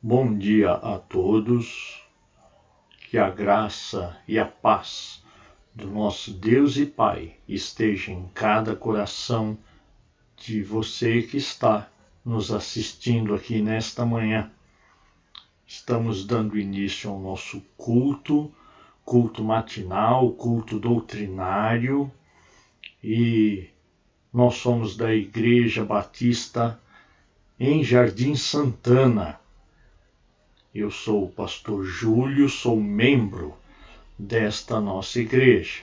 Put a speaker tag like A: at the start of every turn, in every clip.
A: Bom dia a todos, que a graça e a paz do nosso Deus e Pai esteja em cada coração de você que está nos assistindo aqui nesta manhã. Estamos dando início ao nosso culto matinal, culto doutrinário, e nós somos da Igreja Batista em Jardim Santana. Eu sou o pastor Júlio, sou membro desta nossa igreja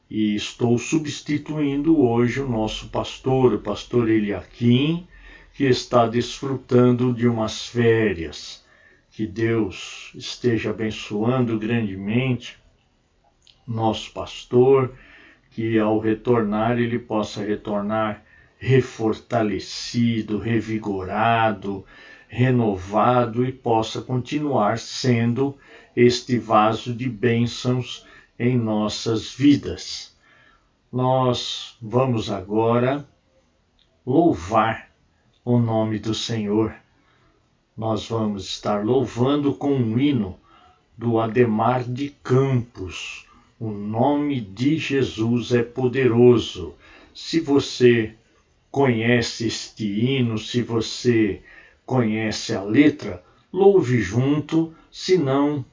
A: e estou substituindo hoje o nosso pastor, o pastor Eliakim, que está desfrutando de umas férias. Que Deus esteja abençoando grandemente nosso pastor, que ao retornar ele possa retornar refortalecido, revigorado, renovado e possa continuar sendo este vaso de bênçãos em nossas vidas. Nós vamos agora louvar o nome do Senhor. Nós vamos estar louvando com um hino do Ademar de Campos. O nome de Jesus é poderoso. Se você conhece este hino, se você conhece a letra, louve junto, se não,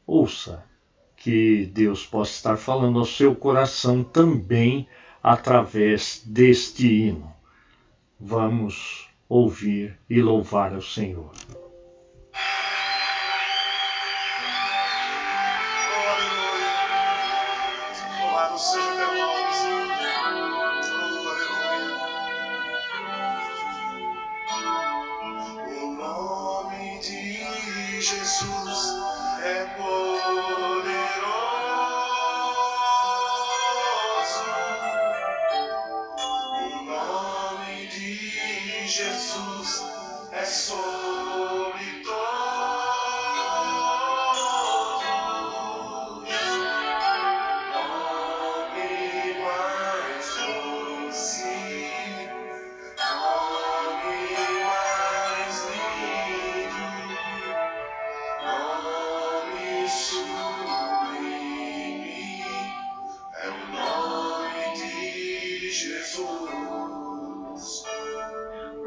A: ouça, que Deus possa estar falando ao seu coração também através deste hino. Vamos ouvir e louvar ao Senhor.
B: Louvado seja o teu nome, Senhor. O nome de Jesus é poderoso. O nome de Jesus é sobre todos. Nome mais doce, nome mais lindo, nome sublime, é o nome de Jesus.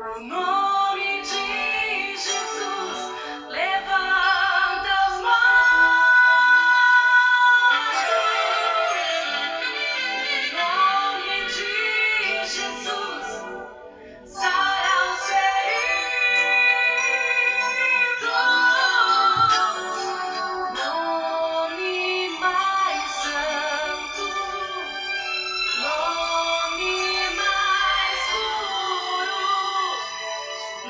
C: O nome de Jesus levanta as mãos. O nome de Jesus sara os feridos. Nome mais santo, nome mais puro,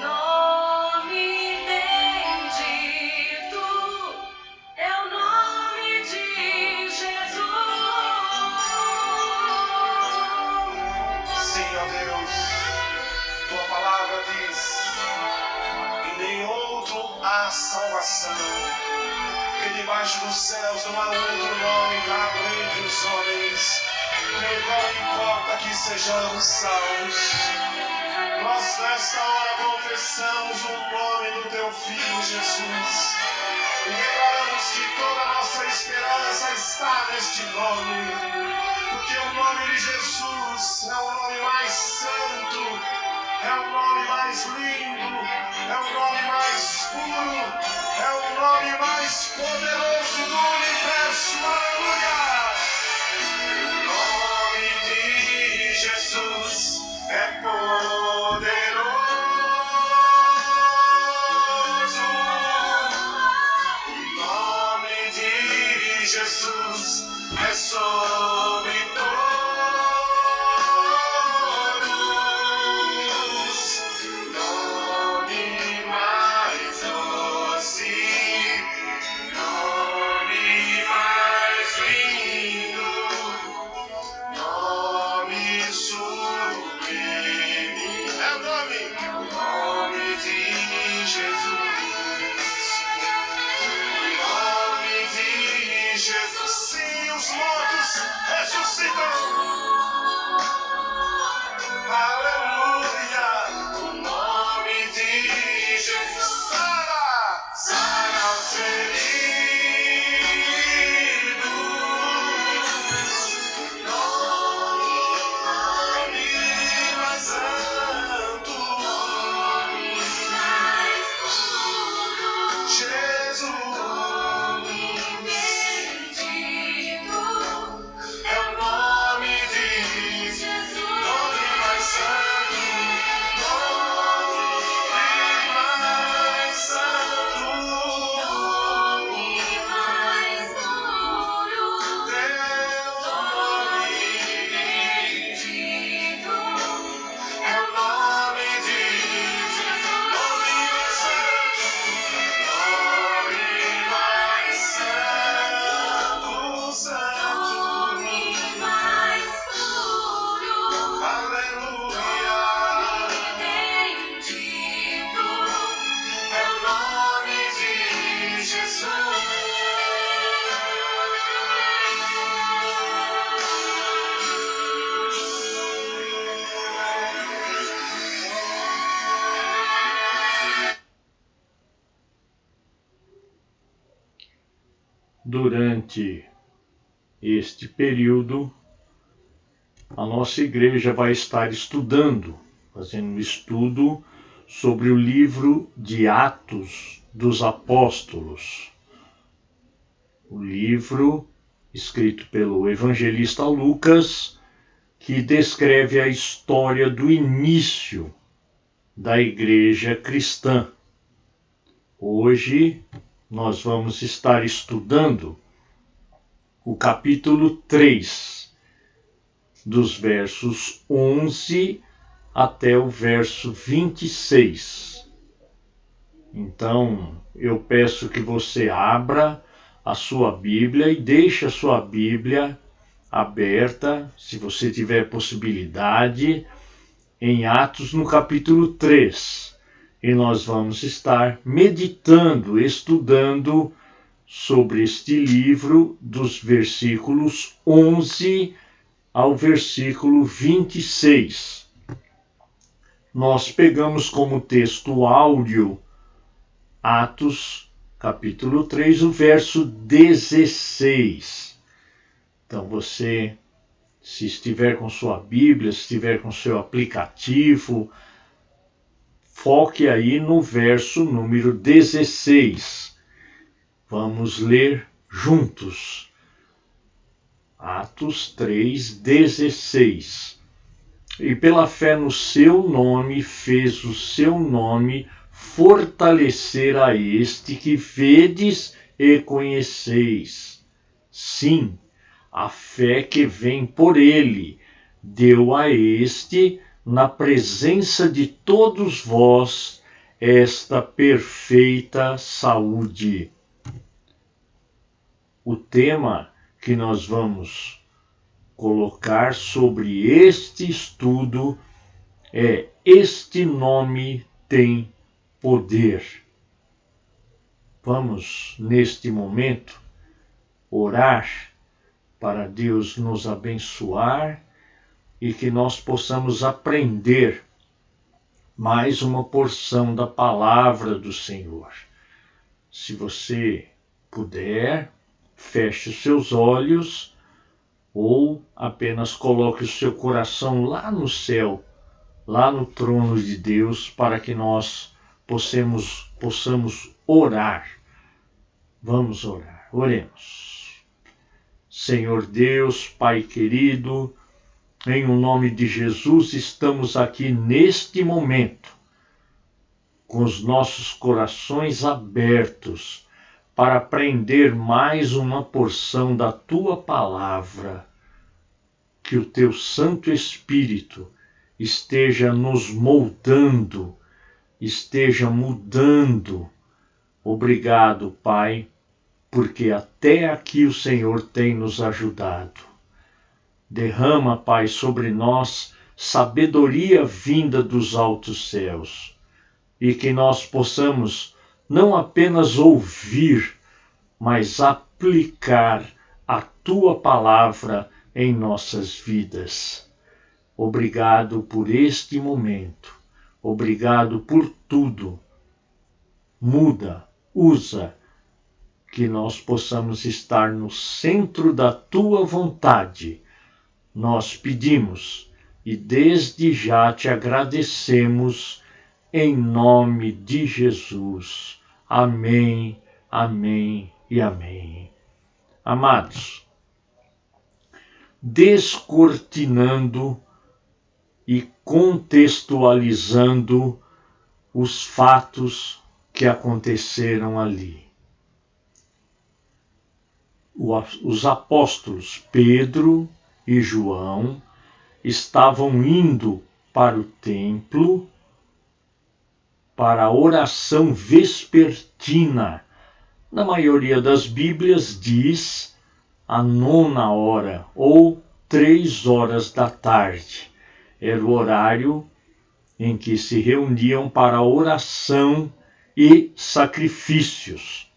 C: nome bendito, é o nome de Jesus.
B: Sim, ó Deus, tua palavra diz: em nenhum outro há salvação, que debaixo dos céus não há outro nome dado entre os homens, pelo qual importa que sejamos salvos. Nós nesta hora confessamos o nome do teu Filho Jesus e declaramos que toda a nossa esperança está neste nome, porque o nome de Jesus é o nome mais santo, é o nome mais lindo, é o nome mais puro, é o nome mais poderoso do universo. Aleluia! O nome de Jesus é poderoso. O nome de Jesus é sobre todos.
A: durante este período, a nossa igreja vai estar fazendo um estudo sobre o livro de Atos dos Apóstolos. O livro escrito pelo evangelista Lucas, que descreve a história do início da igreja cristã. Hoje nós vamos estar estudando o capítulo 3, dos versos 11 até o verso 26. Então, eu peço que você abra a sua Bíblia e deixe a sua Bíblia aberta, se você tiver possibilidade, em Atos no capítulo 3. E nós vamos estar meditando, estudando sobre este livro dos versículos 11 ao versículo 26. Nós pegamos como texto áudio Atos, capítulo 3, o verso 16. Então você, se estiver com sua Bíblia, se estiver com seu aplicativo, foque aí no verso número 16. Vamos ler juntos. Atos 3:16. E pela fé no seu nome fez o seu nome fortalecer a este que vedes e conheceis. Sim, a fé que vem por ele deu a este, na presença de todos vós, esta perfeita saúde. O tema que nós vamos colocar sobre este estudo é: este nome tem poder. Vamos, neste momento, orar para Deus nos abençoar e que nós possamos aprender mais uma porção da palavra do Senhor. Se você puder, feche os seus olhos ou apenas coloque o seu coração lá no céu, lá no trono de Deus, para que nós possamos orar. Vamos orar. Oremos. Senhor Deus, Pai querido, em o nome de Jesus, estamos aqui neste momento, com os nossos corações abertos, para aprender mais uma porção da Tua palavra. Que o Teu Santo Espírito esteja nos moldando, esteja mudando. Obrigado, Pai, porque até aqui o Senhor tem nos ajudado. Derrama, Pai, sobre nós sabedoria vinda dos altos céus, e que nós possamos não apenas ouvir, mas aplicar a Tua palavra em nossas vidas. Obrigado por este momento. Obrigado por tudo. Muda, usa, que nós possamos estar no centro da Tua vontade. Nós pedimos e desde já te agradecemos em nome de Jesus. Amém, amém e amém. Amados, descortinando e contextualizando os fatos que aconteceram ali. Os apóstolos Pedro e João estavam indo para o templo para a oração vespertina. Na maioria das Bíblias diz a 9ª hora ou 3 horas da tarde. Era o horário em que se reuniam para oração e sacrifícios.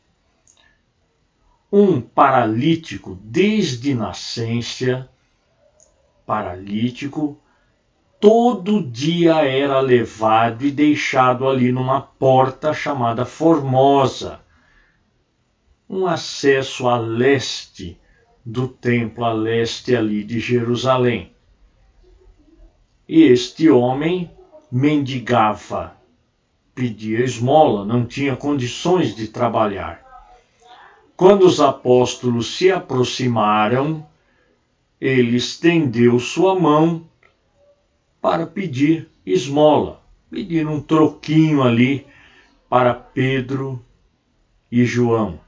A: Um paralítico desde nascença, todo dia era levado e deixado ali numa porta chamada Formosa. um acesso a leste do templo, a leste ali de Jerusalém. E este homem mendigava, pedia esmola, não tinha condições de trabalhar. Quando os apóstolos se aproximaram, ele estendeu sua mão para pedir esmola, pedir um troquinho ali para Pedro e João.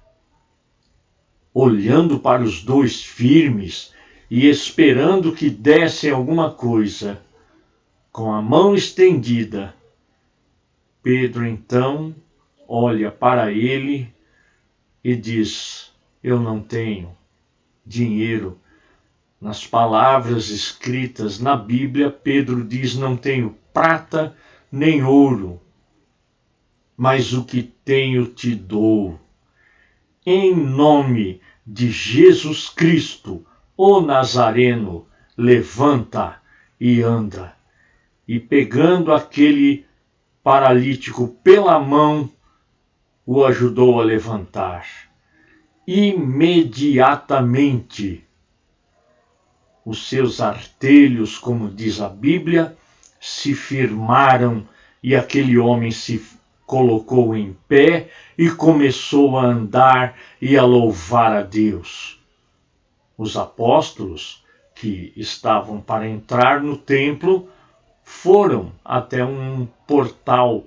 A: Olhando para os dois firmes e esperando que dessem alguma coisa, com a mão estendida, Pedro então olha para ele e diz: eu não tenho dinheiro. Nas palavras escritas na Bíblia, Pedro diz: não tenho prata nem ouro, mas o que tenho te dou. Em nome de Jesus Cristo, o Nazareno, levanta e anda. E pegando aquele paralítico pela mão, o ajudou a levantar. Imediatamente, os seus artelhos, como diz a Bíblia, se firmaram e aquele homem se colocou em pé e começou a andar e a louvar a Deus. Os apóstolos, que estavam para entrar no templo, foram até um portal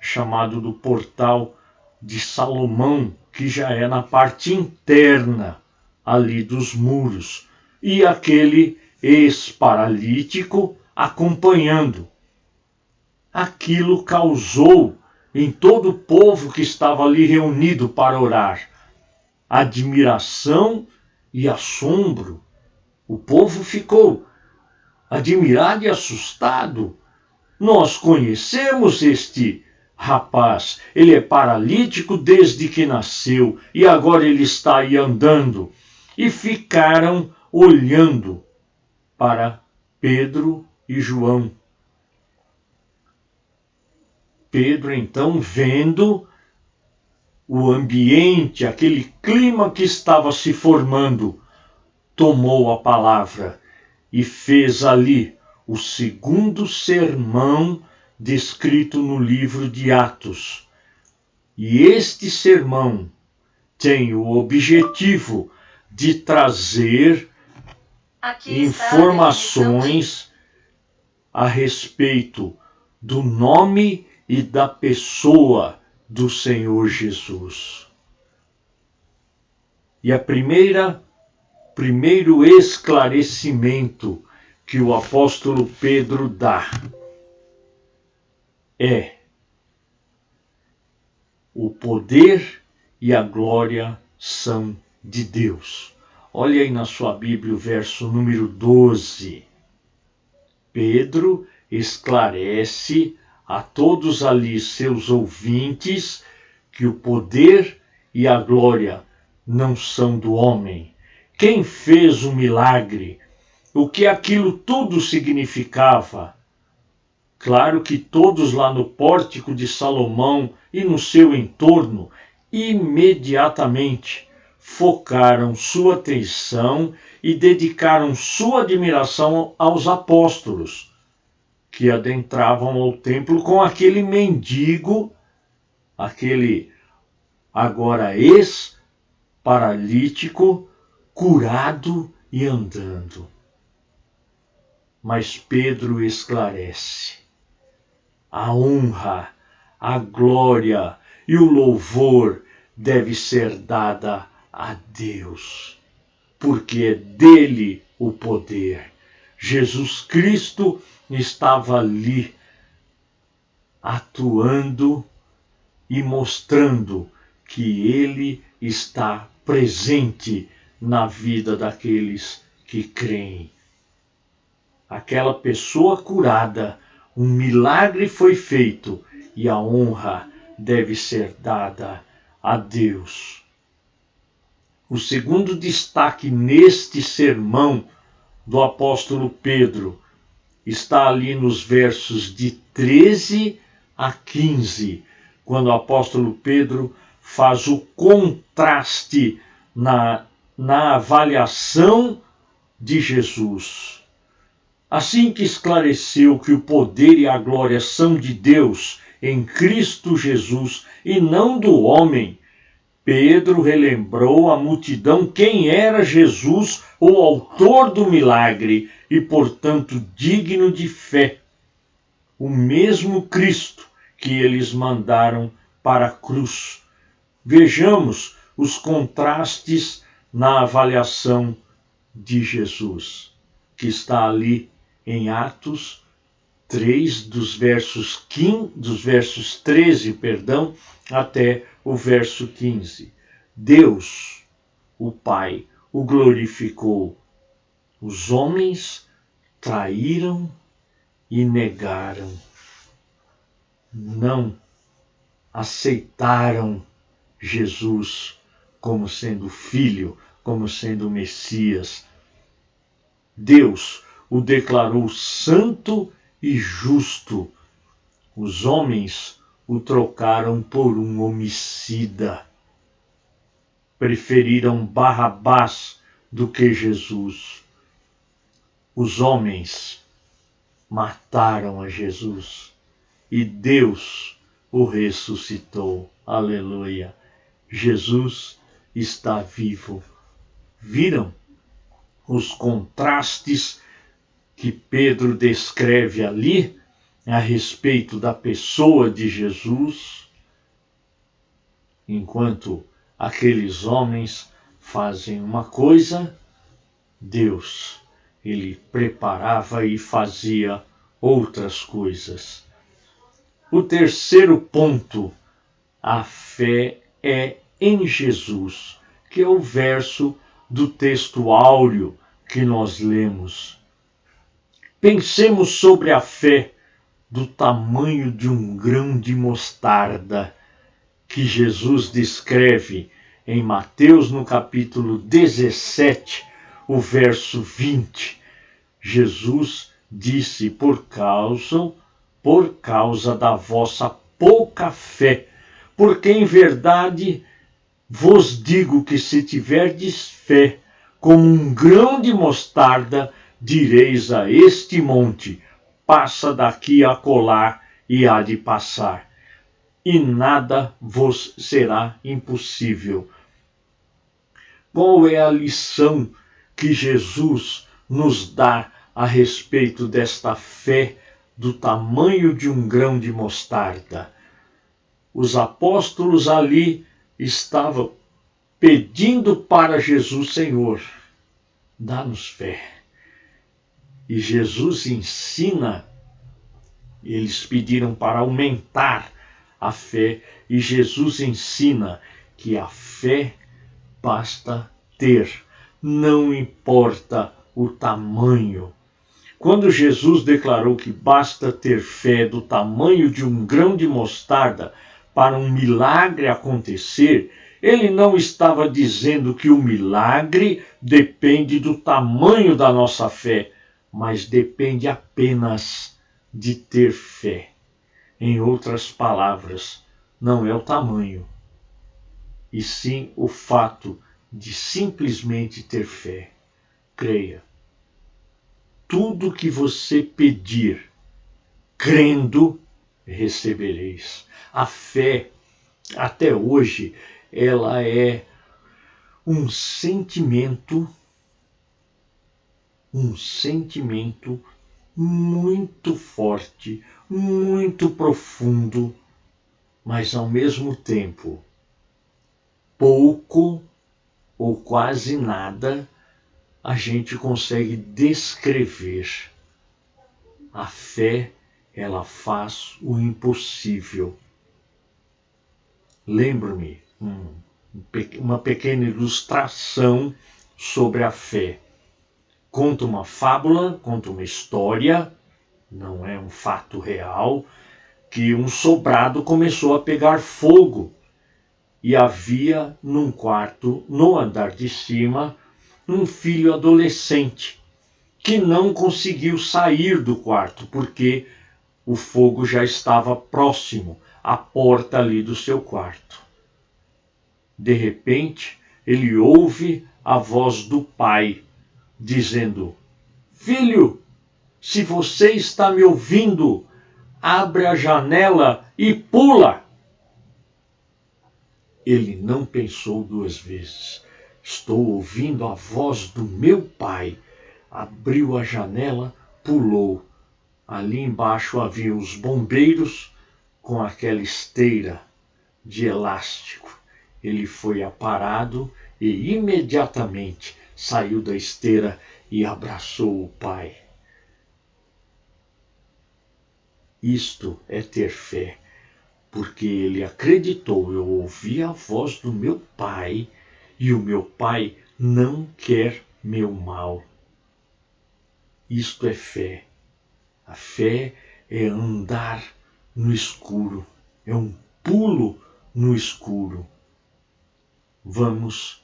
A: chamado do Portal de Salomão, que já é na parte interna ali dos muros, e aquele ex-paralítico acompanhando. Aquilo causou em todo o povo que estava ali reunido para orar admiração e assombro. O povo ficou admirado e assustado. Nós conhecemos este rapaz, ele é paralítico desde que nasceu e agora ele está aí andando. E ficaram olhando para Pedro e João. Pedro, então, vendo o ambiente, aquele clima que estava se formando, tomou a palavra e fez ali o segundo sermão descrito no livro de Atos. E este sermão tem o objetivo de trazer informações a respeito do nome e da pessoa do Senhor Jesus. E primeiro esclarecimento que o apóstolo Pedro dá é: o poder e a glória são de Deus. Olha aí na sua Bíblia o verso número 12. Pedro esclarece a todos ali seus ouvintes que o poder e a glória não são do homem. Quem fez o milagre? O que aquilo tudo significava? Claro que todos lá no pórtico de Salomão e no seu entorno, imediatamente focaram sua atenção e dedicaram sua admiração aos apóstolos, que adentravam ao templo com aquele mendigo, aquele agora ex-paralítico, curado e andando. Mas Pedro esclarece: a honra, a glória e o louvor deve ser dada a Deus, porque é dele o poder. Jesus Cristo estava ali atuando e mostrando que ele está presente na vida daqueles que creem. Aquela pessoa curada, um milagre foi feito e a honra deve ser dada a Deus. O segundo destaque neste sermão do apóstolo Pedro está ali nos versos de 13 a 15, quando o apóstolo Pedro faz o contraste na avaliação de Jesus. Assim que esclareceu que o poder e a glória são de Deus em Cristo Jesus e não do homem, Pedro relembrou à multidão quem era Jesus, o autor do milagre e, portanto, digno de fé. O mesmo Cristo que eles mandaram para a cruz. Vejamos os contrastes na avaliação de Jesus, que está ali em Atos 3, dos versos 13, até o verso 15. Deus, o Pai, o glorificou. Os homens traíram e negaram. Não aceitaram Jesus como sendo filho, como sendo Messias. Deus o declarou santo e justo. Os homens o trocaram por um homicida. Preferiram Barrabás do que Jesus. Os homens mataram a Jesus e Deus o ressuscitou. Aleluia! Jesus está vivo. Viram os contrastes que Pedro descreve ali a respeito da pessoa de Jesus? Enquanto aqueles homens fazem uma coisa, Deus, ele preparava e fazia outras coisas. O terceiro ponto, a fé é em Jesus, que é o verso do texto áureo que nós lemos. Pensemos sobre a fé do tamanho de um grão de mostarda, que Jesus descreve em Mateus, no capítulo 17, o verso 20. Jesus disse, por causa da vossa pouca fé, porque em verdade vos digo que se tiverdes fé como um grão de mostarda, direis a este monte, passa daqui a acolá, e há de passar, e nada vos será impossível. Qual é a lição que Jesus nos dá a respeito desta fé do tamanho de um grão de mostarda? Os apóstolos ali estavam pedindo para Jesus, Senhor, dá-nos fé. E Jesus ensina, eles pediram para aumentar a fé, e Jesus ensina que a fé basta ter, não importa o tamanho. Quando Jesus declarou que basta ter fé do tamanho de um grão de mostarda para um milagre acontecer, ele não estava dizendo que o milagre depende do tamanho da nossa fé, mas depende apenas de ter fé. Em outras palavras, não é o tamanho, e sim o fato de simplesmente ter fé. Creia. Tudo que você pedir, crendo, recebereis. A fé, até hoje, ela é um sentimento muito forte, muito profundo, mas ao mesmo tempo pouco ou quase nada a gente consegue descrever. A fé, ela faz o impossível. Lembro-me uma pequena ilustração sobre a fé. Conta uma fábula, conta uma história, não é um fato real, que um sobrado começou a pegar fogo e havia num quarto, no andar de cima, um filho adolescente que não conseguiu sair do quarto porque o fogo já estava próximo à porta ali do seu quarto. De repente, ele ouve a voz do pai, dizendo: Filho, se você está me ouvindo, abre a janela e pula. Ele não pensou duas vezes. Estou ouvindo a voz do meu pai. Abriu a janela, pulou. Ali embaixo havia os bombeiros com aquela esteira de elástico. Ele foi aparado e imediatamente saiu da esteira e abraçou o pai. Isto é ter fé, porque ele acreditou: eu ouvi a voz do meu pai e o meu pai não quer meu mal. Isto é fé. A fé é andar no escuro, é um pulo no escuro. Vamos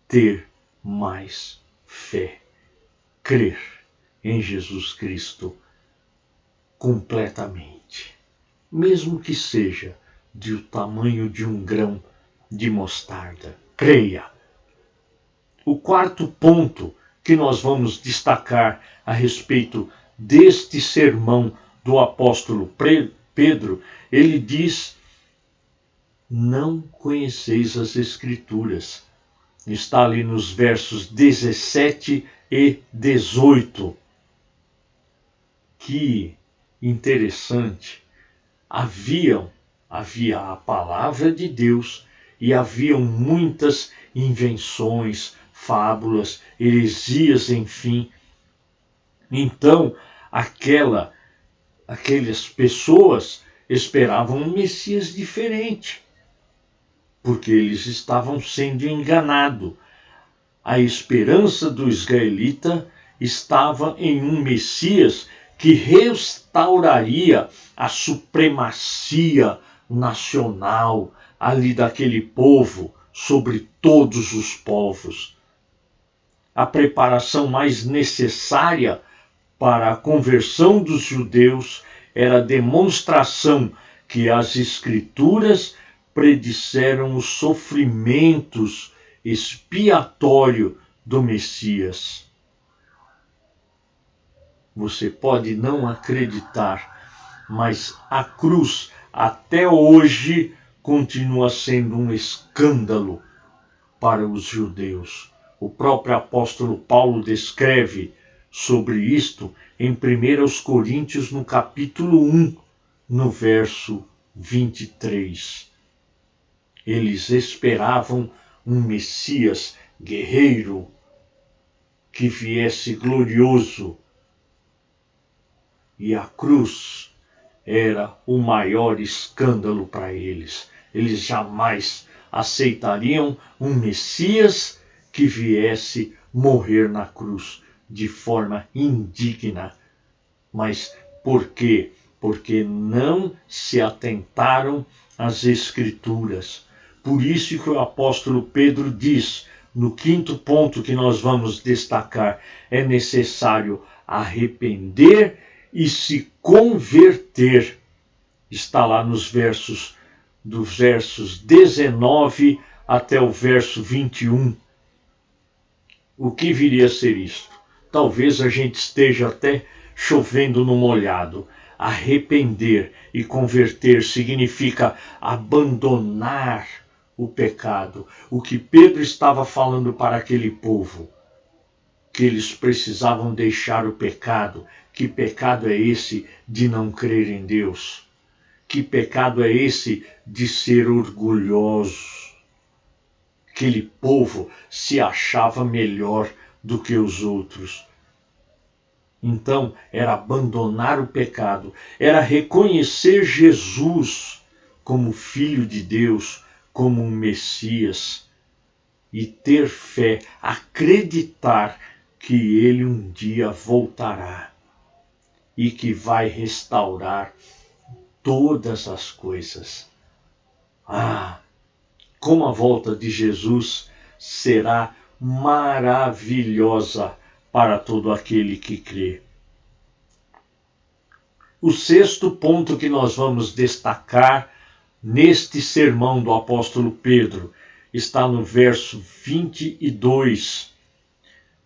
A: ter mais fé, crer em Jesus Cristo completamente, mesmo que seja do tamanho de um grão de mostarda. Creia. O quarto ponto que nós vamos destacar a respeito deste sermão do apóstolo Pedro, ele diz: não conheceis as Escrituras. Está ali nos versos 17 e 18. Que interessante. Havia a palavra de Deus e haviam muitas invenções, fábulas, heresias, enfim. Então, aquelas pessoas esperavam um Messias diferente, porque eles estavam sendo enganados. A esperança do israelita estava em um Messias que restauraria a supremacia nacional ali daquele povo sobre todos os povos. A preparação mais necessária para a conversão dos judeus era a demonstração que as Escrituras predisseram os sofrimentos expiatórios do Messias. Você pode não acreditar, mas a cruz até hoje continua sendo um escândalo para os judeus. O próprio apóstolo Paulo descreve sobre isto em 1 Coríntios, no capítulo 1, no verso 23. Eles esperavam um Messias guerreiro que viesse glorioso. E a cruz era o maior escândalo para eles. Eles jamais aceitariam um Messias que viesse morrer na cruz de forma indigna. Mas por quê? Porque não se atentaram às Escrituras. Por isso que o apóstolo Pedro diz, no quinto ponto que nós vamos destacar, é necessário arrepender e se converter. Está lá nos versos 19 até o verso 21. O que viria a ser isto? Talvez a gente esteja até chovendo no molhado. Arrepender e converter significa abandonar o pecado. O que Pedro estava falando para aquele povo, que eles precisavam deixar o pecado. Que pecado é esse de não crer em Deus? Que pecado é esse de ser orgulhoso? Aquele povo se achava melhor do que os outros. Então, era abandonar o pecado, era reconhecer Jesus como Filho de Deus, como um Messias, e ter fé, acreditar que ele um dia voltará e que vai restaurar todas as coisas. Como a volta de Jesus será maravilhosa para todo aquele que crê. O sexto ponto que nós vamos destacar neste sermão do apóstolo Pedro está no verso 22.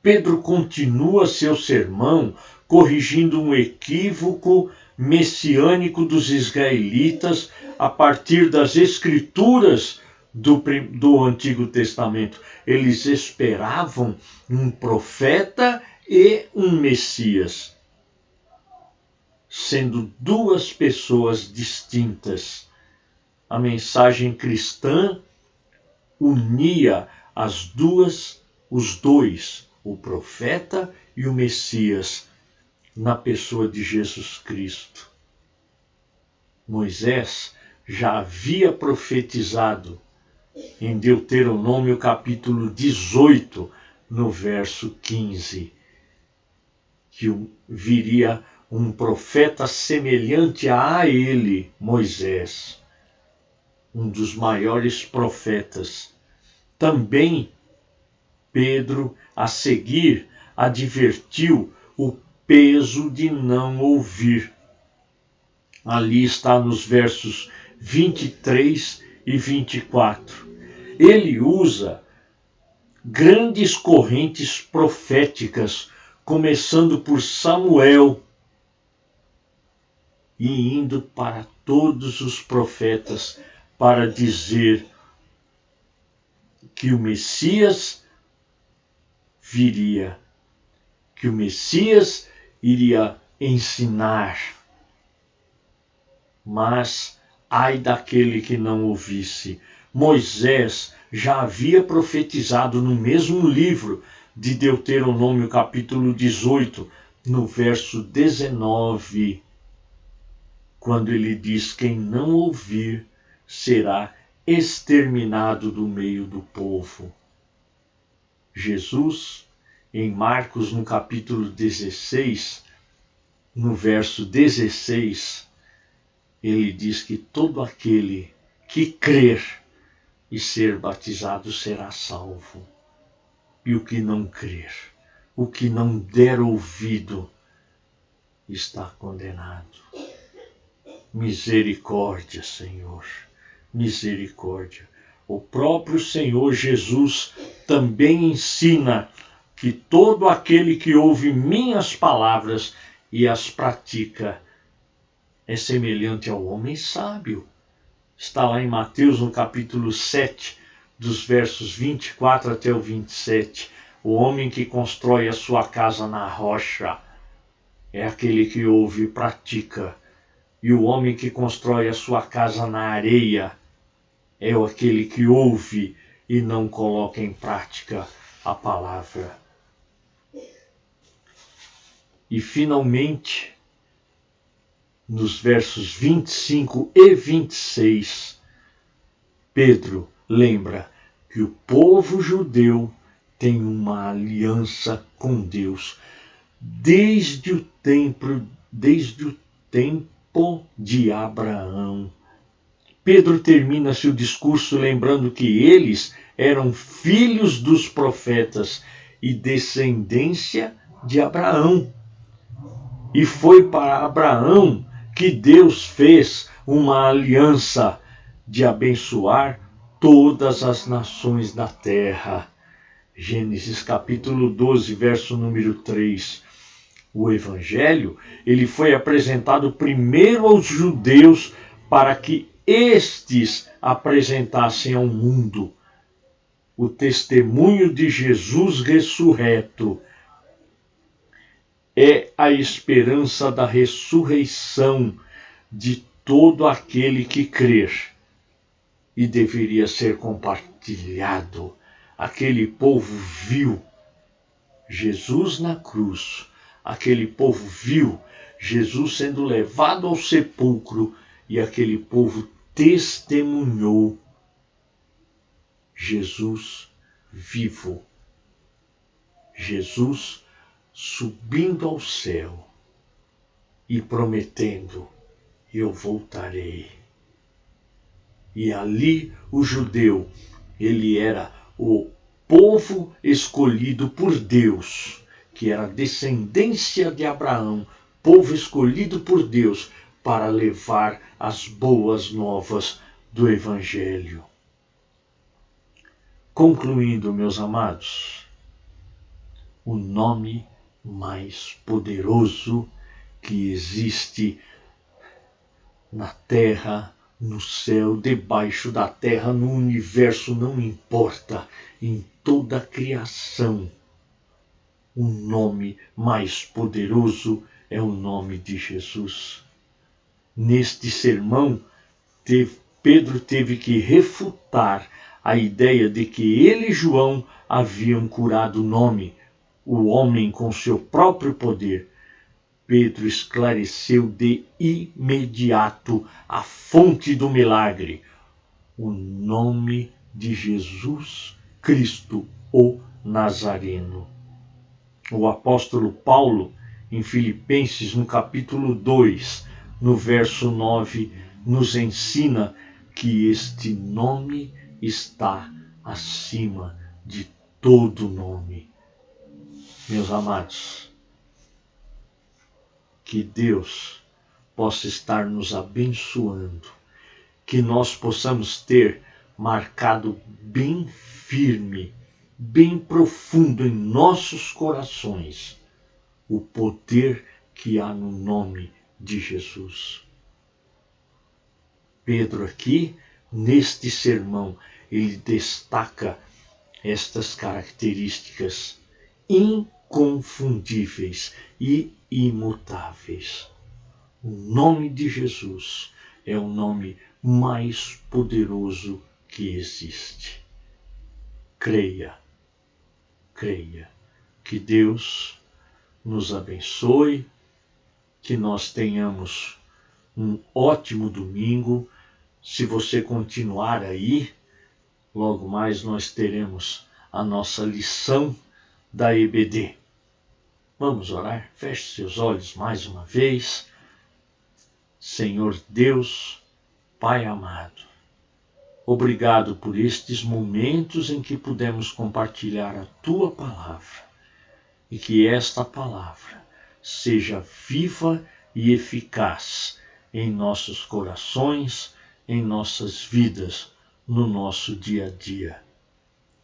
A: Pedro continua seu sermão corrigindo um equívoco messiânico dos israelitas a partir das escrituras do Antigo Testamento. Eles esperavam um profeta e um Messias, sendo duas pessoas distintas. A mensagem cristã unia os dois, o profeta e o Messias, na pessoa de Jesus Cristo. Moisés já havia profetizado em Deuteronômio capítulo 18, no verso 15, que viria um profeta semelhante a ele, Moisés, um dos maiores profetas. Também Pedro, a seguir, advertiu o peso de não ouvir. Ali está nos versos 23 e 24. Ele usa grandes correntes proféticas, começando por Samuel e indo para todos os profetas, para dizer que o Messias viria, que o Messias iria ensinar. Mas ai daquele que não ouvisse. Moisés já havia profetizado no mesmo livro de Deuteronômio capítulo 18, no verso 19, quando ele diz: quem não ouvir será exterminado do meio do povo. Jesus, em Marcos, no capítulo 16, no verso 16, ele diz que todo aquele que crer e ser batizado será salvo. E o que não crer, o que não der ouvido, está condenado. Misericórdia, Senhor, misericórdia. O próprio Senhor Jesus também ensina que todo aquele que ouve minhas palavras e as pratica é semelhante ao homem sábio. Está lá em Mateus, no capítulo 7, dos versos 24 até o 27. O homem que constrói a sua casa na rocha é aquele que ouve e pratica. E o homem que constrói a sua casa na areia é aquele que ouve e não coloca em prática a palavra. E finalmente, nos versos 25 e 26, Pedro lembra que o povo judeu tem uma aliança com Deus desde o tempo de Abraão. Pedro termina seu discurso lembrando que eles eram filhos dos profetas e descendência de Abraão. E foi para Abraão que Deus fez uma aliança de abençoar todas as nações da terra. Gênesis capítulo 12, verso número 3. O Evangelho, ele foi apresentado primeiro aos judeus para que estes apresentassem ao mundo o testemunho de Jesus ressurreto. É a esperança da ressurreição de todo aquele que crer e deveria ser compartilhado. Aquele povo viu Jesus na cruz, aquele povo viu Jesus sendo levado ao sepulcro e aquele povo testemunhou Jesus vivo, Jesus subindo ao céu e prometendo: eu voltarei. E ali o judeu, ele era o povo escolhido por Deus, que era descendência de Abraão, povo escolhido por Deus para levar as boas novas do Evangelho. Concluindo, meus amados, o nome mais poderoso que existe na terra, no céu, debaixo da terra, no universo, não importa, em toda a criação, o nome mais poderoso é o nome de Jesus. Neste sermão, Pedro teve que refutar a ideia de que ele e João haviam curado o homem com seu próprio poder. Pedro esclareceu de imediato a fonte do milagre, o nome de Jesus Cristo, o Nazareno. O apóstolo Paulo, em Filipenses, no capítulo 2, no verso 9, nos ensina que este nome está acima de todo nome. Meus amados, que Deus possa estar nos abençoando, que nós possamos ter marcado bem firme, bem profundo em nossos corações o poder que há no nome de Jesus. Pedro aqui, neste sermão, ele destaca estas características inconfundíveis e imutáveis. O nome de Jesus é o nome mais poderoso que existe. Creia, creia. Que Deus nos abençoe, que nós tenhamos um ótimo domingo. Se você continuar aí, logo mais nós teremos a nossa lição da EBD. Vamos orar? Feche seus olhos mais uma vez. Senhor Deus, Pai amado, obrigado por estes momentos em que pudemos compartilhar a Tua palavra e que esta palavra seja viva e eficaz em nossos corações, em nossas vidas, no nosso dia a dia.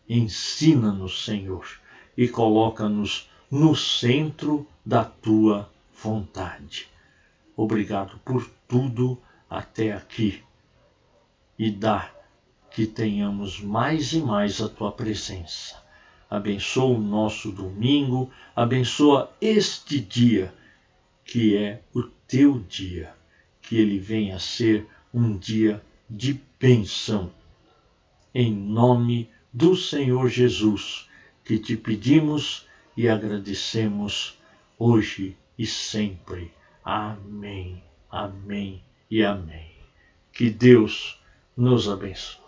A: Ensina-nos, Senhor, e coloca-nos no centro da Tua vontade. Obrigado por tudo até aqui. E dá que tenhamos mais e mais a Tua presença. Abençoa o nosso domingo, abençoa este dia, que é o Teu dia. Que ele venha a ser um dia de bênção. Em nome do Senhor Jesus, que te pedimos e agradecemos hoje e sempre. Amém, amém e amém. Que Deus nos abençoe.